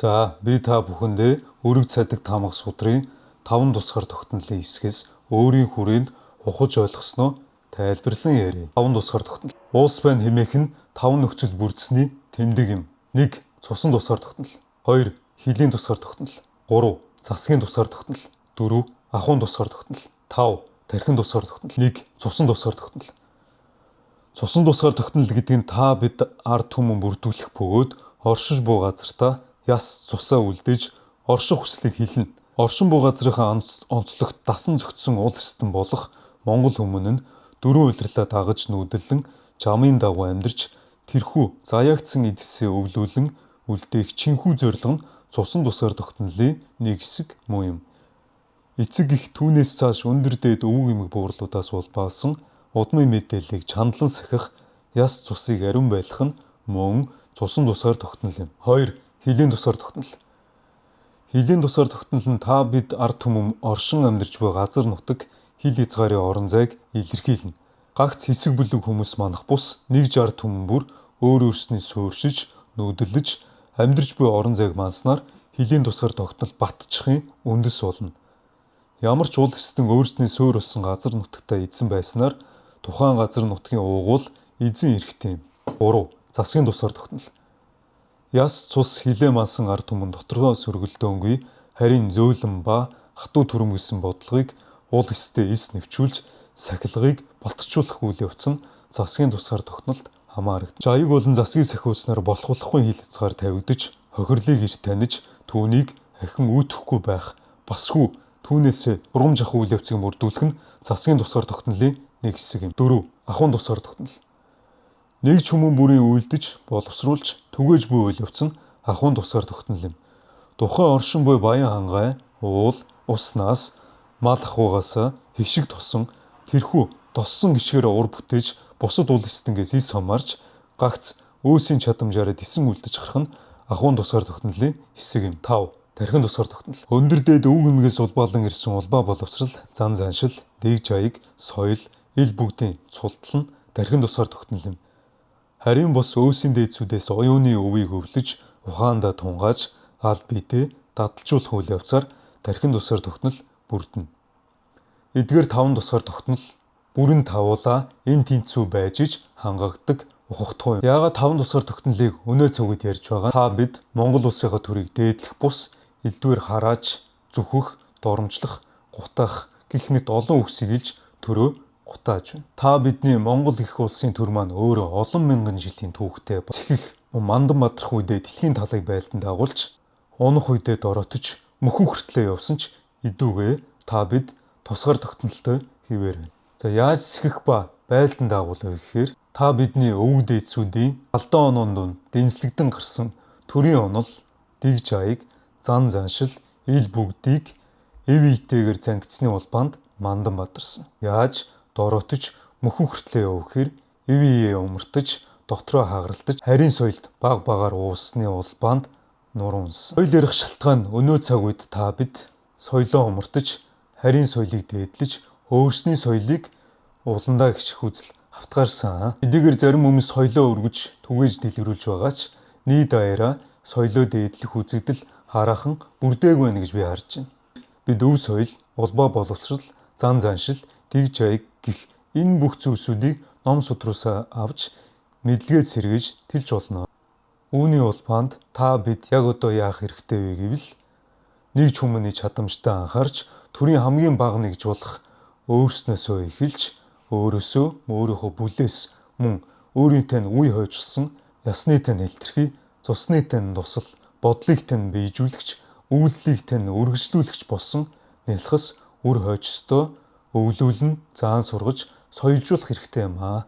За би та бүхэндээ өрөг цадиг таамаг судрын 5 тусгаар тогтнолын хэсгээс өөрийн хүрээнд ухаж ойлгосноо тайлбарлан ярив. 5 тусгаар тогтнол. Уус байна хэмээх нь 5 нөхцөл бүрдсэний тэмдэг юм. 1. Цусан тусгаар тогтнол. 2. Хилийн тусгаар тогтнол. 3. Засгийн тусгаар тогтнол. 4. Ахуйн тусгаар тогтнол. 5. Тархин тусгаар тогтнол. 1. Цусан тусгаар тогтнол. Цусан тусгаар тогтнол гэдэг нь та бид ард түмэн бүрдүүлэх бөгөөд оршиж буй газартаа яс цусаа үлдээж орших хүслийг хэлнэ. Оршин буй газрынхаа онцлогт дасан зөгтсөн уул эстэн болох Монгол хүмүүн нь дөрвөн улирлаа дагаж нүүдэлэн жамын дагуу амьдарч тэрхүү заяагдсан эдсээ өвлүүлэн үлдээх чинхүү зорилго нь цусан тусгаар тогтнолын нэг хэсэг мөн юм. Эцэг их түүнээс цааш өндөр дээд өвөг эмэг буурлуудаас улбаалсан удмын мэдээллийг чандлан сахих яс цусыг ариун байлгах нь мөн цусан тусгаар тогтнол юм. 2. Хилийн тусгаар тогтнол. Хилийн тусгаар тогтнол нь та бид ард түмэн оршин амьдарч буй газар нутаг хил хязгаарын орон зайг илэрхийлнэ. Гагц хэсэг бүлэг хүмүүс манах бус нэг ард түмэн бүр өөр өөрснөө сууршиж, нүүдэлж амьдарч буй орон зайг манснаар хилийн тусгаар тогтнол батчихын үндэс болно. Ямар ч уул эстэн өөрснөө суурь болсон газар нутагтаа эзэн байснаар тухайн газар нутгийн уугуул эзэн эрэхтэй юм. 3. Засгийн тусгаар тогтнол. Яс цус хилээ мансан ард түмэн дотроо сөргөлдөөнгүй харин зөөлөн ба хатуу түрэм гэсэн бодлогыг уул эстэй эс нэвчүүлж сахилгыг балтчуулах үйл явц нь засгийн тусгаар тогтнолд хамаардаг. Аяг болон засгийг сахиуцнаар болох болохгүй хил хязгаар тавигдаж хохирлыг ирж таних түүнийг ахин үүтгэхгүй байх басгүй түүнээс урамж ах үйл явцыг мөрдүүлэх нь засгийн тусгаар тогтнолын нэг хэсэг юм. 4. Ахуйн тусгаар тогтнол. Нэг ч хүмүүн бүрийн үйлдэж, боловсруулж, түгээж буй үйл явц нь ахуйн тусгаар тогтнол юм. Тухайн оршин буй баян хангай, уул, уснаас, мал ахуйгаас хишиг тосон, тэрхүү тоссон гişгээр ур бүтээж, бусад уул эстэнгээс ис хамаарч, гагц өөсийн чадамжаараа дисэн үлдэж харах нь ахуйн тусгаар тогтнолын хэсэг юм. 5. Тархин тусгаар тогтнол. Өндөр дээд өвөг эмгээс улбаалan ирсэн улбаа боловсрал, зан заншил, дэг жаяг, соёл, ил бүгдийн цултал нь тархин тусгаар тогтнол юм. Харин бос өөсийн дээдсүүдээс оюуны өвийг өвлөж, ухаандаа тунгааж, аль биедээ дадалжуулах үйл явцаар тархин тусгаар тогтнол бүрдэнэ. Эдгээр 5 тусгаар тогтнол бүрэн тавуулаа эн тэнцүү байж иж хангагддаг ухахдах юм. Яагаад 5 тусгаар тогтнолыг өнөө цогод ярьж байгаа? Та бид Монгол улсынхаа төрийг дээдлэх бус элдвэр харааж, зүхэх, доромжлох, гутаах гэх мэт олон үгсийг илж төрөө гутааж байна. Та бидний Монгол их улсын төр маань өөрөө олон мянган жилийн түүхтэй зэхих мандан мадрах үедээ дэлхийн талыг байлдан дагуулж, унах үедээ дороотож, мөхөн хүртлээ явсан ч идүүгээ та бид тусгаар тогтнолтой хിവэр байна. За яаж сэхэх ба байлдан дагуулах вэ гэхээр та бидний өвөг дээдсүүдийн алдаа оноонд дунд дэнслэгдэн гарсан төрийн онол, дэг жаяг, зан заншил, ил бүгдийг эв ийтэйгээр зангидсны улбаанд мандан бадарсан. Яаж дороотож мөхөн хүртлээ яв гэхээр эв ийээ умартаж, дотроо хагаралтаж, харийн соёлд баг багаар ууссны улбаанд нуруу унсан. Соёл ярих шалтгаан өнөө цаг үед та бид соёлоо умартаж, харийн соёлыг дээдлэж, өөрсний соёлыг уландаа гიშх үзэл автгаарсан. Эдгээр зарим хүмүүс соёлоо өргөж, түгээж дэлгэрүүлж байгаач нийт даяараа соёлоо дээдлэх үзэгдэл хараахан бүрдээгүй байна гэж би харж байна. Бид өв соёл, улбаа боловсрал, зан заншил, дэг жаяг гэх энэ бүх зүйлсүүдийг ном судруусаа авч мэдлэгээд сэргээж тэлж болно. Үүний улбаанд та бид яг одоо яах хэрэгтэй вэ гэвэл нэг ч хүмүүний чадамжтай анхаарч төрийн хамгийн бага нэгж болох өөрснөөсөө эхэлж өөрөөсөө өөрийнхөө бүлээс мөн өөрийн тань үе хойжсон ясны тань хэлтэрхий цусны тань тусал бодлыг тань бийжүүлэгч үйлдэлийг тань үргэлжлүүлэгч болсон нялхас үр хойжстой өвлүүлэн заан сургаж соёлжуулах хэрэгтэй юм аа.